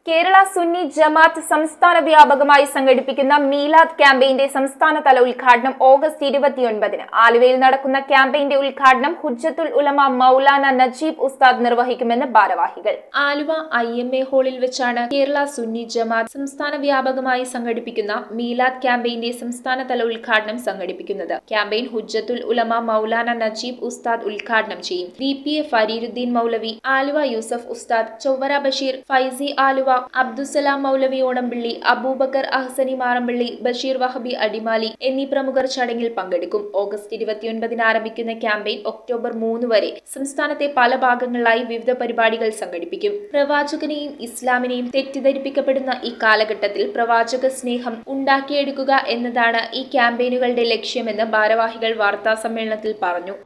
കേരള സുന്നി ജമാഅത്ത് സംസ്ഥാന വ്യാപകമായി സംഘടിപ്പിക്കുന്ന മീലാദ് ക്യാമ്പയിന്റെ സംസ്ഥാനതല ഉദ്ഘാടനം ഓഗസ്റ്റ് 29-ന് ആലുവയിൽ നടക്കുന്ന ക്യാമ്പയിന്റെ ഉദ്ഘാടനം ഹുജ്ജത്തുൽ ഉലമ മൗലാന നജീബ് ഉസ്താദ് നിർവഹിക്കുമെന്ന് ഭാരവാഹികൾ. ആലുവ IMA ഹാളിൽ വെച്ചാണ് കേരള സുന്നി ജമാഅത്ത് സംസ്ഥാന വ്യാപകമായി സംഘടിപ്പിക്കുന്ന മീലാദ് ക്യാമ്പയിന്റെ സംസ്ഥാനതല ഉദ്ഘാടനം സംഘടിപ്പിക്കുന്നത്. ക്യാമ്പയിൻ ഹുജ്ജത്തുൽ ഉലമ മൗലാന നജീബ് ഉസ്താദ് ഉദ്ഘാടനം ചെയ്യും. VPA ഫരീരുദ്ദീൻ മൗലവി, ആലുവ യൂസഫ് ഉസ്താദ്, ചൊവ്വര ബഷീർ, ഫൈസി ആലുവ, അബ്ദുസലാം മൗലവി ഓണംപിള്ളി, അബൂബക്കർ അഹ്സനി മാറമ്പിള്ളി, ബഷീർ വഹബി അടിമാലി എന്നീ പ്രമുഖർ ചടങ്ങിൽ പങ്കെടുക്കും. ഓഗസ്റ്റ് 29-ന് ആരംഭിക്കുന്ന ക്യാമ്പയിൻ ഒക്ടോബർ 3 വരെ സംസ്ഥാനത്തെ പല ഭാഗങ്ങളിലായി വിവിധ പരിപാടികൾ സംഘടിപ്പിക്കും. പ്രവാചകനെയും ഇസ്ലാമിനെയും തെറ്റിദ്ധരിപ്പിക്കപ്പെടുന്ന ഈ കാലഘട്ടത്തിൽ പ്രവാചക സ്നേഹം ഉണ്ടാക്കിയെടുക്കുക എന്നതാണ് ഈ ക്യാമ്പയിനുകളുടെ ലക്ഷ്യമെന്ന് ഭാരവാഹികൾ വാർത്താ സമ്മേളനത്തിൽ പറഞ്ഞു.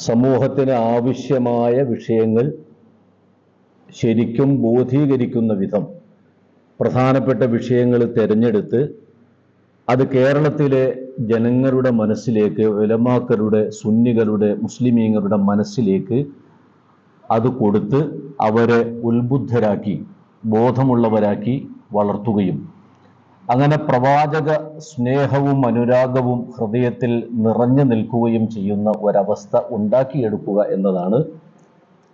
സമൂഹത്തിന് ആവശ്യമായ വിഷയങ്ങൾ ശരിക്കും ബോധീകരിക്കുന്ന വിധം പ്രധാനപ്പെട്ട വിഷയങ്ങൾ തിരഞ്ഞെടുത്ത് അത് കേരളത്തിലെ ജനങ്ങളുടെ മനസ്സിലേക്ക്, ഉലമാക്കളുടെ, സുന്നികളുടെ, മുസ്ലിമീങ്ങളുടെ മനസ്സിലേക്ക് അത് കൊടുത്ത് അവരെ ഉത്ബുദ്ധരാക്കി, ബോധമുള്ളവരാക്കി വളർത്തുകയും അങ്ങനെ പ്രവാചക സ്നേഹവും അനുരാഗവും ഹൃദയത്തിൽ നിറഞ്ഞു നിൽക്കുകയും ചെയ്യുന്ന ഒരവസ്ഥ ഉണ്ടാക്കിയെടുക്കുക എന്നതാണ്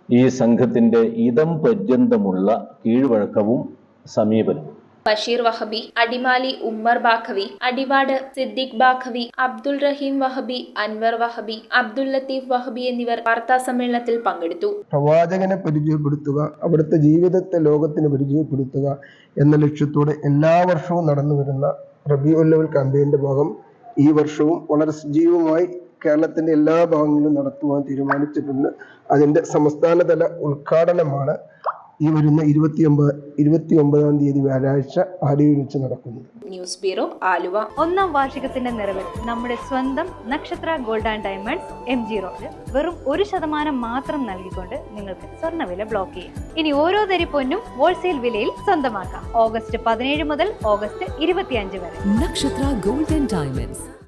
ഈ സംഘത്തിന്റെ ഇദം പര്യന്തമുള്ള കീഴ്വഴക്കവും സമീപനവും. ബഷീർ വഹബി, അടിമാലി ഉമ്മർ ബാഖവി, അടിവാട് സിദ്ദിഖ് ബാഖവി, അബ്ദുൾ റഹീം വഹബി, അൻവർ വഹബി, അബ്ദുൽ ലത്തീഫ് വഹബി എന്നിവർ വാർത്താ സമ്മേളനത്തിൽ പങ്കെടുത്തു. പ്രവാചകനെ പരിചയപ്പെടുത്തുക, അവിടുത്തെ ജീവിതത്തെ ലോകത്തിന് പരിചയപ്പെടുത്തുക എന്ന ലക്ഷ്യത്തോടെ എല്ലാ വർഷവും നടന്നു വരുന്ന റബീഉൽ അവ്വൽ ക്യാമ്പയിന്റെ ഭാഗം ഈ വർഷവും വളരെ സജീവമായി കേരളത്തിന്റെ എല്ലാ ഭാഗങ്ങളിലും നടത്തുവാൻ തീരുമാനിച്ചിട്ടുണ്ട്. അതിന്റെ സംസ്ഥാനതല ഉദ്ഘാടനമാണ് ഈ വരുന്ന 29-ാം തീയതി വ്യാഴാഴ്ച ആലുവയിൽ വെച്ച് നടക്കുന്നത്. News bureau, Aluva. 1ാം വാർഷികത്തിന്റെ നിറവിൽ നമ്മുടെ സ്വന്തം നക്ഷത്ര gold and diamonds MG road വെറും 1% മാത്രം നൽകിക്കൊണ്ട് നിങ്ങൾക്ക് സ്വർണ്ണവില ബ്ലോക്ക് ചെയ്യാം. ഇനി ഓരോ തരി പൊന്നും ഹോൾസെയിൽ വിലയിൽ സ്വന്തമാക്കാം. ഓഗസ്റ്റ് 17 മുതൽ ഓഗസ്റ്റ് 25 വരെ. നക്ഷത്ര ഗോൾഡ് ആൻഡ് ഡയമണ്ട്സ്.